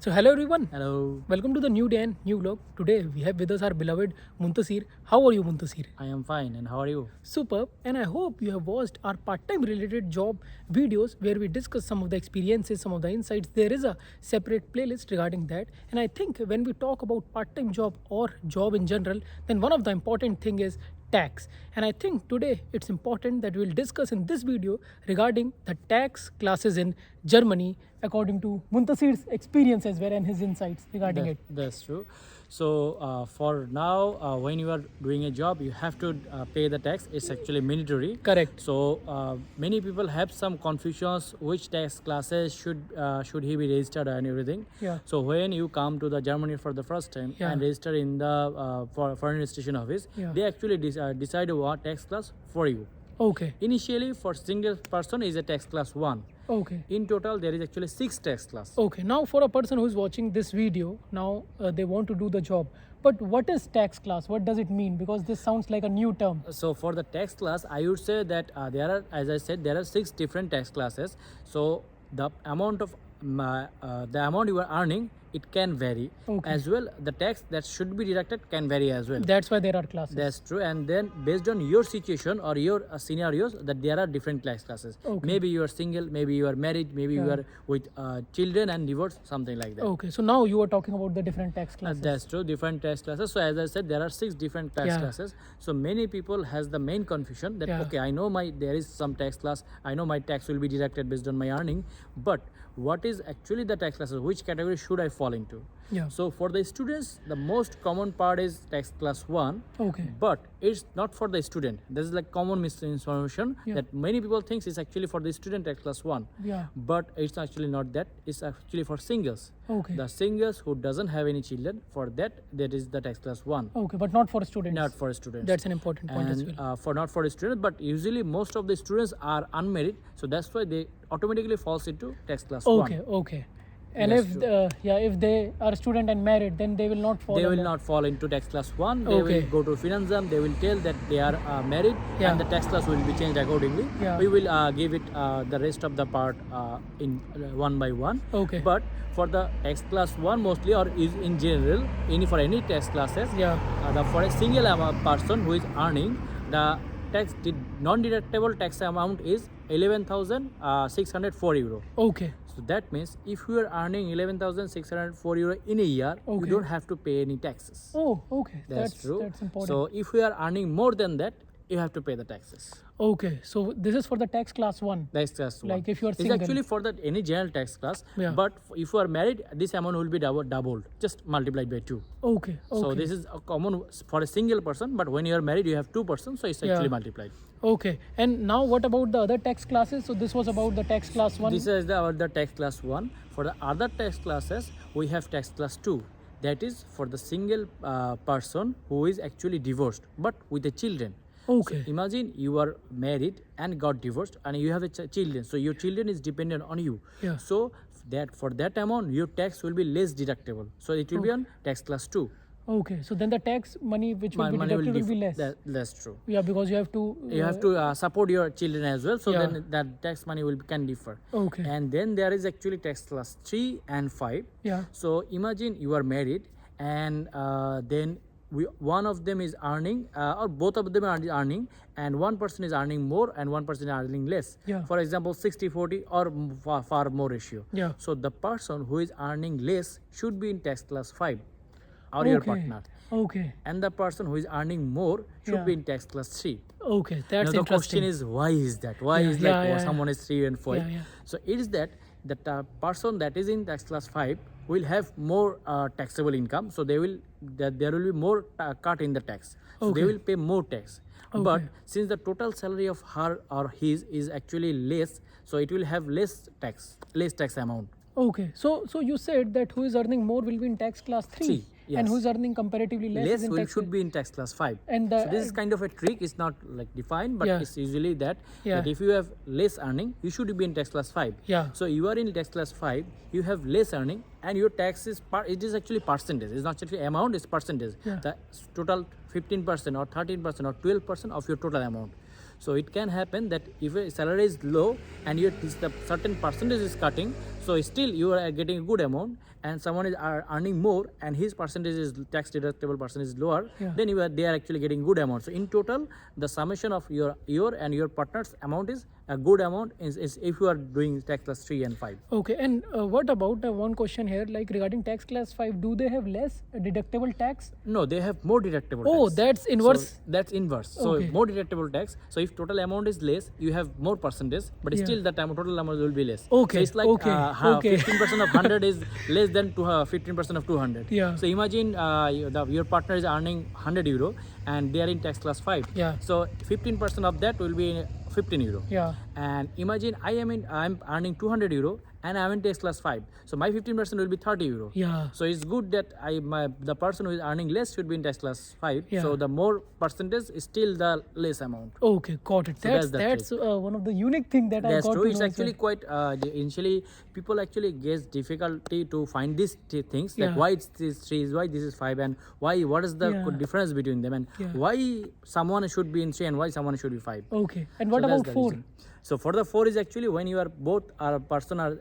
So hello everyone, Hello, welcome to the new day and new vlog. Today we have with us our beloved Muntasir. How are you, Muntasir? I am fine. And how are you? Superb, and I hope you have watched our part-time related job videos where we discuss some of the experiences, some of the insights. There is a separate playlist regarding that, and I think when we talk about part-time job or job in general, then one of the important thing is tax. And I think today it's important that we'll discuss in this video regarding the tax classes in Germany according to Muntasir's experience as well and his insights regarding it. That's true. So for now, when you are doing a job, you have to pay the tax. It's actually mandatory. Correct. So many people have some confusions which tax classes should he be registered and everything. Yeah. So when you come to the Germany for the first time Yeah. and register in the foreign registration office, Yeah. they actually decide what tax class for you. Okay. Initially, for single person is a tax class 1. Okay. In total, there is actually 6 tax class. Okay, now for a person who's watching this video, now they want to do the job. But what is tax class? What does it mean? Because this sounds like a new term. So for the tax class, I would say that there are, as I said, there are 6 different tax classes. So the amount of the amount you are earning, it can vary. Okay. As well, the tax that should be deducted can vary as well. That's why there are classes. That's true. And then based on your situation or your scenarios, that there are different tax classes. Okay. Maybe you are single, maybe you are married, maybe you Yeah. are with children and divorced, something like that. Okay, so now you are talking about the different tax classes. That's true, different tax classes. So as I said, there are 6 different tax Yeah. classes. So many people has the main confusion that Yeah. okay, I know there is some tax class. I know my tax will be deducted based on my earning, but what is actually the tax classes? Which category should I fall into? Yeah. So for the students, the most common part is tax class 1. Okay. But it's not for the student. This is like common misinformation Yeah. that many people think is actually for the student tax class 1. Yeah. But it's actually not that. It's actually for singles. Okay. The singles who doesn't have any children, for that is the tax class 1. Okay, but not for students. Not for students. That's an important point as And well. for not for students, but usually most of the students are unmarried, so that's why they automatically falls into tax class 1. Okay, okay. And That's if true. if they are student and married, then they will not fall. They will under- not fall into tax class 1. They Okay. will go to Finanzam. They will tell that they are married, Yeah. and the tax class will be changed accordingly. Yeah. We will give it the rest of the part in one by one. Okay. But for the tax class 1 mostly, or is in general, for any tax classes, Yeah. for a single person who is earning, the non-deductible tax amount is 11,604 euro. Okay. So that means if you are earning 11,604 euro in a year, Okay. you don't have to pay any taxes. Oh, okay. That's true. That's important. So if you are earning more than that, you have to pay the taxes. Okay, so this is for the tax class 1. That's class 1. Like if you are It's single. actually for the any general tax class. Yeah. But if you are married, this amount will be doubled, just multiplied by 2. Okay. Okay. So this is a common for a single person, but when you are married, you have 2 persons, so it's Yeah. actually multiplied. Okay, and now what about the other tax classes? So this was about the tax class 1. This is the tax class 1. For the other tax classes, we have tax class 2. That is for the single person who is actually divorced, but with the children. Okay. So imagine you are married and got divorced, and you have a children. So your children is dependent on you. Yeah. So that for that amount, your tax will be less deductible. So it will be on tax class 2. Okay, so then the tax money which will be Money deducted will be less. That's true. Yeah, because you have to. You have to support your children as well, so Yeah. then that tax money can differ. Okay. And then there is actually tax class 3 and 5. Yeah. So imagine you are married, and then one of them is earning, or both of them are earning, and one person is earning more and one person is earning less. Yeah. For example, 60-40 or far more ratio. Yeah. So the person who is earning less should be in tax class 5, or your Okay. partner. Okay. And the person who is earning more should Yeah. be in tax class 3. Okay, that's Now the interesting. question is, why is that? Why Yeah, is yeah, like yeah, someone is 3 and 4? Yeah, yeah. So it is that the person that is in tax class 5 will have more taxable income. So there will be more cut in the tax. So they Okay. will pay more tax. Okay. But since the total salary of her or his is actually less, so it will have less tax amount. Okay, so you said that who is earning more will be in tax class 3, Three, and yes. who is earning comparatively less, is in tax should be in tax class 5. And So this is kind of a trick. It's not like defined, but Yeah. it's usually that Yeah. if you have less earning, you should be in tax class 5. Yeah. So you are in tax class 5, you have less earning, and your tax is it is actually percentage. It's not actually amount, it's percentage. Yeah. The total 15% or 13% or 12% of your total amount. So it can happen that if a salary is low and the certain percentage is cutting, so still you are getting a good amount, and someone is earning more and his percentage is tax deductible percentage is lower, Yeah. then they are actually getting good amount. So in total, the summation of your and your partner's amount is a good amount is if you are doing tax class 3 and 5. Okay, and what about one question here, like regarding tax class 5, do they have less deductible tax? No, they have more deductible Oh, tax. that's inverse. So that's inverse. So Okay. more deductible tax. So if total amount is less, you have more percentage, but Yeah. still the total amount will be less. Okay, So it's like okay, okay. 15% of 100 is less than 15% of 200. Yeah. So imagine your partner is earning 100 euro and they are in tax class 5. Yeah. So 15% of that will be 15 euro. Yeah. And imagine I'm earning 200 euro and I'm in tax class 5. So my 15% will be 30 euro. Yeah. So it's good that the person who is earning less should be in tax class 5. Yeah. So the more percentage is still the less amount. Okay, got it. So That's that's the one of the unique thing that I That's got true. to It's know. actually quite initially people actually get difficulty to find these things like Yeah. why it's this 3 is why this is 5 and what is the Yeah. difference between them and Yeah. why someone should be in 3 and why someone should be 5. Okay, and what So that's about the 4? reason. So for the 4 is actually when you are both are person are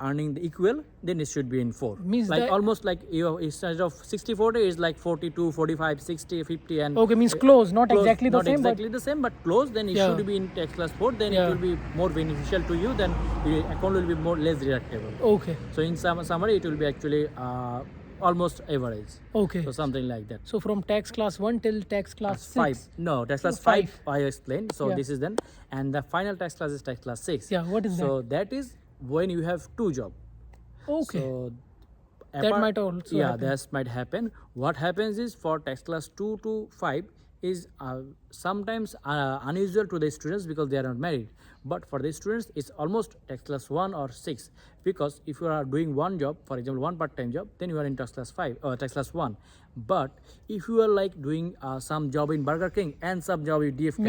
earning the equal, then it should be in 4. Means like that- almost like you instead of 60-40 is like 42, 45, 60, 50 and Okay, means close, not close, exactly the not same, exactly the same, but close. Then it Yeah. should be in tax class 4. Then Yeah. it will be more beneficial to you. Then your account will be more less deductible. but okay, So in summary, it will be actually almost average. okay. So something like that. So from tax class 1 till tax class 6. 5. No, tax class So 5 5. I explained. So Yeah. this is then, and the final tax class is tax class 6. Yeah, what is So that is when you have 2 jobs. Okay. So That might also yeah, happen. that might happen. What happens is for tax class 2 to 5 is sometimes unusual to the students because they are not married. But for the students, it's almost tax class 1 or 6 because if you are doing one job, for example, one part-time job, then you are in tax class 5 or tax class 1. But if you are like doing some job in Burger King and some job in DFK,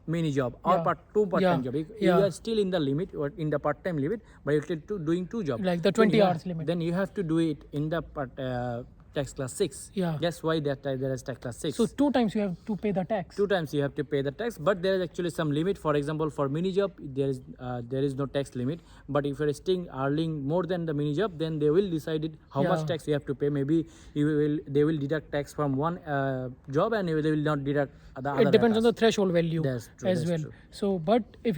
mini job or Yeah. two part-time Yeah. job, you Yeah. are still in the limit or in the part-time limit, but you're still doing 2 jobs. Like the Then 20 you hours have- limit. Then you have to do it in the tax class 6. Yeah. That's why there is tax class 6. So 2 times you have to pay the tax. 2 times you have to pay the tax, but there is actually some limit. For example, for mini job, there is no tax limit. But if you're still earning more than the mini job, then they will decide it how much Yeah. tax you have to pay. Maybe they will deduct tax from one job, and they will not deduct the other. It depends on the threshold value That's true, as that's well. true. So, but if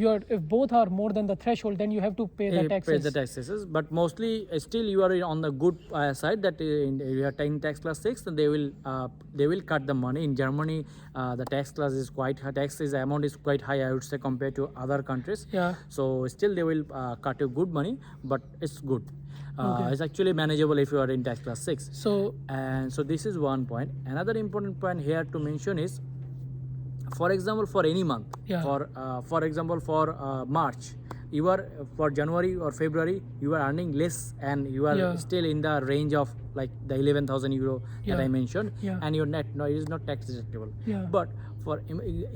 both are more than the threshold, then you have to pay the Pay taxes. the taxes, but mostly still you are on the good side that you are taking tax class 6, then they will cut the money. In Germany, the tax class is quite high. Taxes amount is quite high, I would say, compared to other countries. Yeah. So still they will cut you good money, but it's good. Okay. It's actually manageable if you are in tax class 6. So, And so this is one point. Another important point here to mention is, for example, for any month, Yeah. for example, for March, you are for January or February, you are earning less, and you are Yeah. still in the range of like the 11,000 euro that Yeah. I mentioned, Yeah. and your net no, it is not tax deductible. Yeah. But for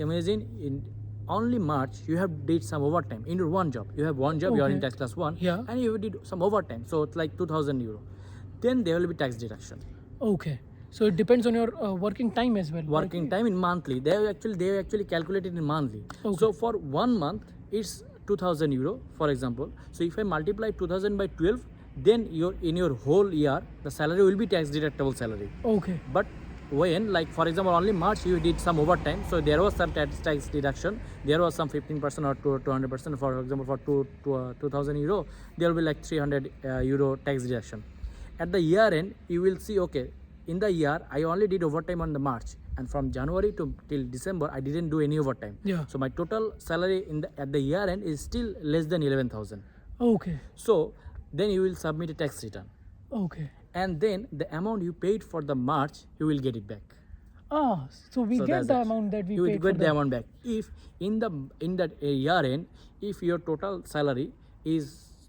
imagine in only March you have did some overtime in your one job. You have one job, you are in Okay. tax class 1, Yeah. and you did some overtime, so it's like 2,000 euro. Then there will be tax deduction. okay. So it depends on your working time as well. Working time in monthly, they have actually calculated in monthly. Okay. So for 1 month it's 2,000 euro, for example. So if I multiply 2,000 by 12, then in your whole year the salary will be tax deductible salary. Okay. But when, like for example, only March you did some overtime, so there was some tax deduction. There was some 15% or 200%. For example, for 2,000 euro, there will be like 300 euro tax deduction. At the year end, you will see, okay, in the year I only did overtime on the March, and from January till December I didn't do any overtime. Yeah. So my total salary at the year end is still less than 11,000. Okay. So then you will submit a tax return, Okay. and then the amount you paid for the March, you will get it back. So we So get that's the it. amount that we You will paid for get the amount back. If in that year end, if your total salary is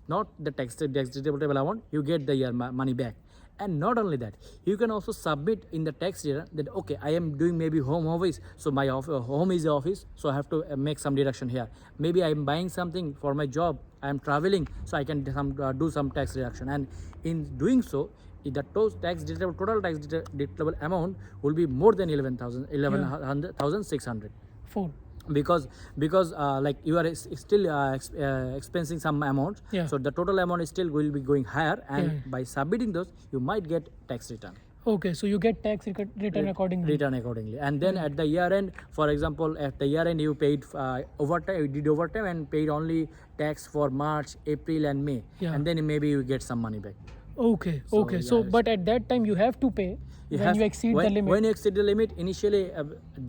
not the tax deductible amount, you get the year money back. And not only that, you can also submit in the tax return that, okay, I am doing maybe home office, so my home is the office, so I have to make some deduction here. Maybe I am buying something for my job, I am traveling, so I can do some tax reduction. And in doing so, the total tax deductible amount will be more than 11,600. 4. because like you are still expensing some amount, Yeah. so the total amount is still will be going higher, and Yeah. by submitting those you might get tax return. Okay, so you get tax return accordingly. Return accordingly, and then at the year end, for example, at the year end you paid overtime, you did overtime and paid only tax for March, April and May. Yeah. And then maybe you get some money back. Okay, So, okay. So, yes. but at that time you have to pay when you exceed when, the limit. when you exceed the limit, initially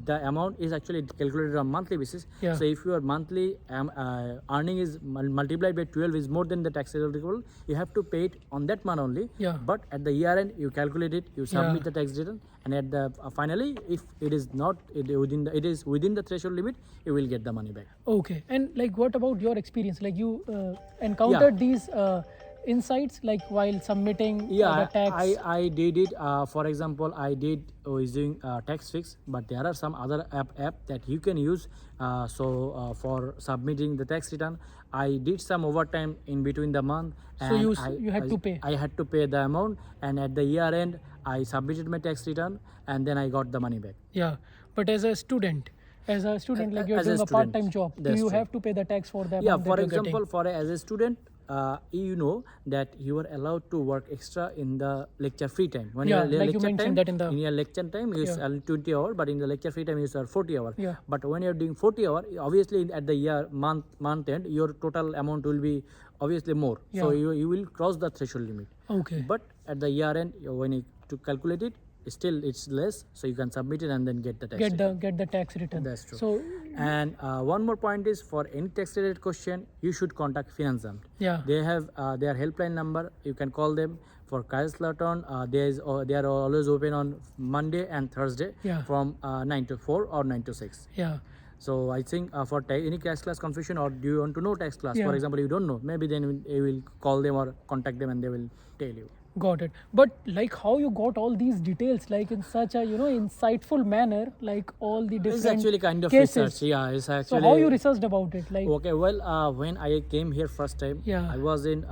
the amount is actually calculated on monthly basis. Yeah. So if your monthly earning is multiplied by 12 is more than the tax eligible, you have to pay it on that month only. Yeah. But at the year end you calculate it, you submit Yeah. the tax return, and at the finally, if it is not it is within the threshold limit, you will get the money back. Okay, and like what about your experience? Like you encountered these insights like while submitting the tax. I did it. For example, I did using TaxFix, but there are some other app that you can use. For submitting the tax return, I did some overtime in between the month. So you had to pay. I had to pay the amount, and at the year end, I submitted my tax return, and then I got the money back. Yeah, but as a student, like you're As a doing a student, part-time job, do that's you true. have to pay the tax for the Yeah, amount for that you're example, getting? as a student, you know that you are allowed to work extra in the lecture free time. When Yeah, your like you lecture mentioned time, that in the- your lecture time you Yeah. earn 20 hours, but in the lecture free time you earn 40 hours. Yeah. But when you're doing 40 hours, obviously at the month end, your total amount will be obviously more. So Yeah. you will cross the threshold limit. Okay. But at the year end, when you to calculate it, still it's less, so you can submit it and then get the tax return. Get the tax return. That's true. So And one more point is, for any tax related question, you should contact Finanzamt. yeah. They have their helpline number. You can call them. For Kaiserslautern, they are always open on Monday and Thursday Yeah. from 9 to 4 or 9 to 6. Yeah. So I think for any tax class confusion, or do you want to know tax class? Yeah. For example, you don't know. Maybe then you will call them or contact them and they will tell you. Got it. But like how you got all these details, like in such a insightful manner, like all the different It's actually kind of cases. research. Yeah, it's actually. So how you researched about it? Like Okay, well, when I came here first time, Yeah. I was in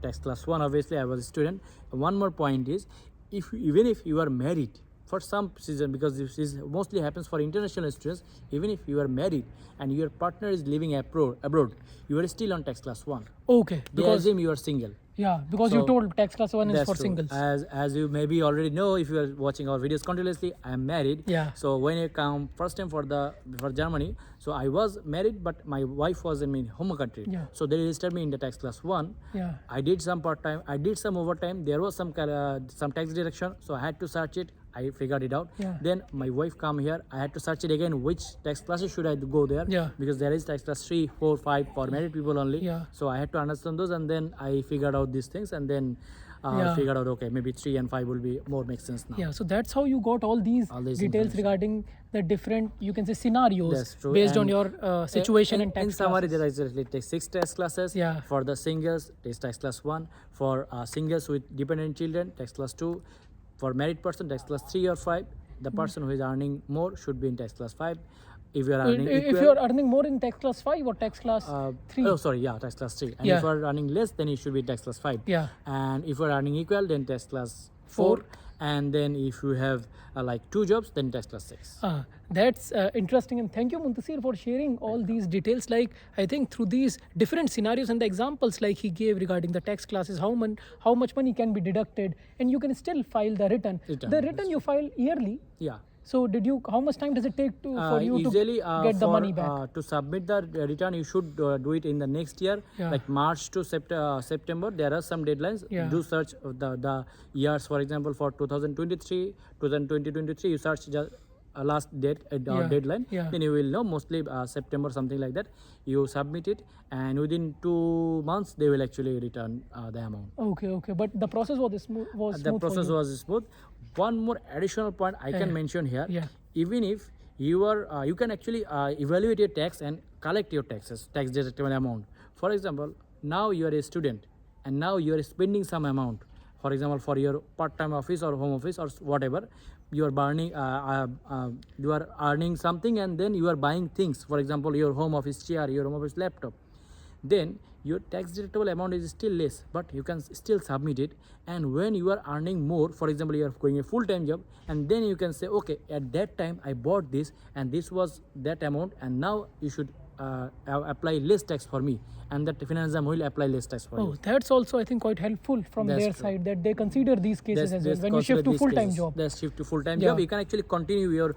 tax class 1. Obviously, I was a student. One more point is, even if you are married, for some reason, because this is mostly happens for international students, even if you are married and your partner is living abroad, you are still on tax class 1. okay, They because assume you are single. because you So, told tax class 1 is That's for true. singles. As you maybe already know, if you are watching our videos continuously, I am married. Yeah. So when I come first time for Germany, so I was married, but my wife was in my home country. Yeah. So they registered me in the tax class 1. Yeah. I did some part time. I did some overtime. There was some tax deduction, so I had to search it. I figured it out. Yeah. Then my wife come here. I had to search it again. Which tax classes should I go there? Yeah. Because there is tax class 3, 4, 5 for married people only. Yeah. So I had to understand those, and then I figured out these things, and then Yeah. figured out, okay, maybe 3 and 5 will be more make sense now. Yeah, so that's how you got all these these details information. regarding the different, you can say, scenarios That's true. based on And, your situation in and tax in summary, classes. there is actually take 6 tax classes. Yeah. For the singles, it is tax class 1. For singles with dependent children, tax class 2. For married person, tax class 3 or 5. The person who is earning more should be in tax class 5. If you are earning If equal, you're earning more in tax class 5 or tax class 3. Oh, sorry, yeah, tax class 3. And Yeah. if you are earning less, then you should be tax class 5. Yeah. And if you are earning equal, then tax class 4. Four. And then if you have like 2 jobs, then tax class 6. That's interesting, and thank you, Muntasir, for sharing all these details. Like I think through these different scenarios and the examples like he gave regarding the tax classes, how much money can be deducted, and you can still file the return. Return, The that's return you file yearly. Yeah. So how much time does it take for you Usually, to get the money back? To submit the return, you should do it in the next year, Yeah. like March to September. There are some deadlines. Yeah. Do search the years. For example, for 2023, 2023, you search the last deadline. Yeah. Then you will know, mostly September, something like that. You submit it, and within 2 months they will actually return the amount. Okay, but the process was smooth. The process was smooth. One more additional point I can mention here. Yeah. Even if you are, you can actually evaluate your tax and collect your tax deductible amount. For example, now you are a student, and now you are spending some amount. For example, for your part-time office or home office or whatever, you are you are earning something, and then you are buying things. For example, your home office chair, your home office laptop. then your tax deductible amount is still less, but you can still submit it. And when you are earning more, for example, you are going a full-time job, and then you can say, okay, at that time I bought this and this was that amount, and now you should apply less tax for me, and that Finanzam will apply less tax for Oh, you. that's also I think quite helpful from That's their true. side that they consider these cases as well. When you consider shift to these full-time cases. job. That's shift to full-time Yeah. job. You can actually continue your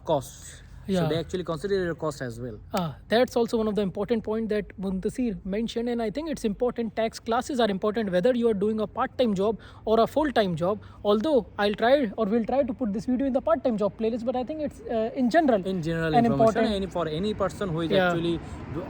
costs. Yeah. So they actually consider your cost as well. That's also one of the important point that Muntasir mentioned, and I think it's important. Tax classes are important whether you are doing a part-time job or a full-time job. Although we'll try to put this video in the part-time job playlist, but I think it's in general In general an information, important. for any person who is Yeah. actually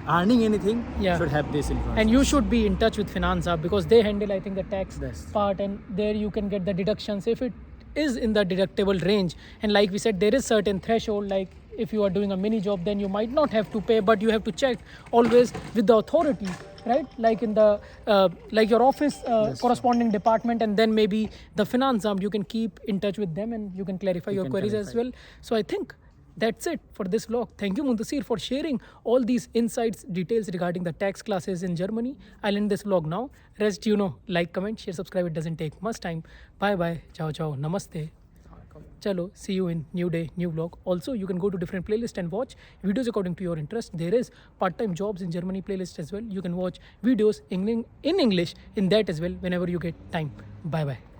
earning anything, Yeah. should have this information. And you should be in touch with Finance Hub because they handle, I think, the tax Yes. part, and there you can get the deductions if it is in the deductible range. And like we said, there is certain threshold. Like if you are doing a mini job, then you might not have to pay, but you have to check always with the authority, right? Like in the like your office corresponding department, and then maybe the Finance Hub. You can keep in touch with them and you can clarify your can queries as clarify. well. So I think that's it for this vlog. Thank you, Muntasir, for sharing all these insights, details regarding the tax classes in Germany. I'll end this vlog now. Rest, like, comment, share, subscribe. It doesn't take much time. Bye bye. Ciao, ciao. Namaste. Chalo, see you in new day, new vlog. Also, you can go to different playlist and watch videos according to your interest. There is part-time jobs in Germany playlist as well. You can watch videos in English in that as well whenever you get time. Bye bye.